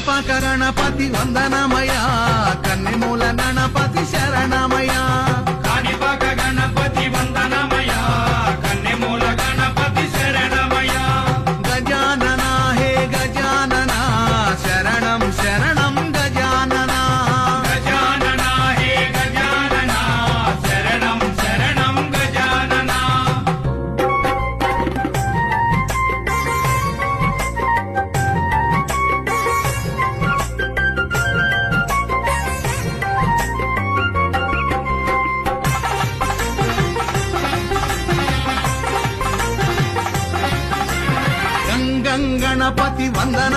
కాణిపాక గణపతి వందనమయ కన్నెమూల గణపతి శరణమయ కాణిపాక గణపతి వందనమయ కన్నెమూల గణపతి శరణమయ గజానన హే గజానన శరణం శరణం గజానన గజానన హే గజానన శరణం శరణం గజానన గంగం గణపతి వందన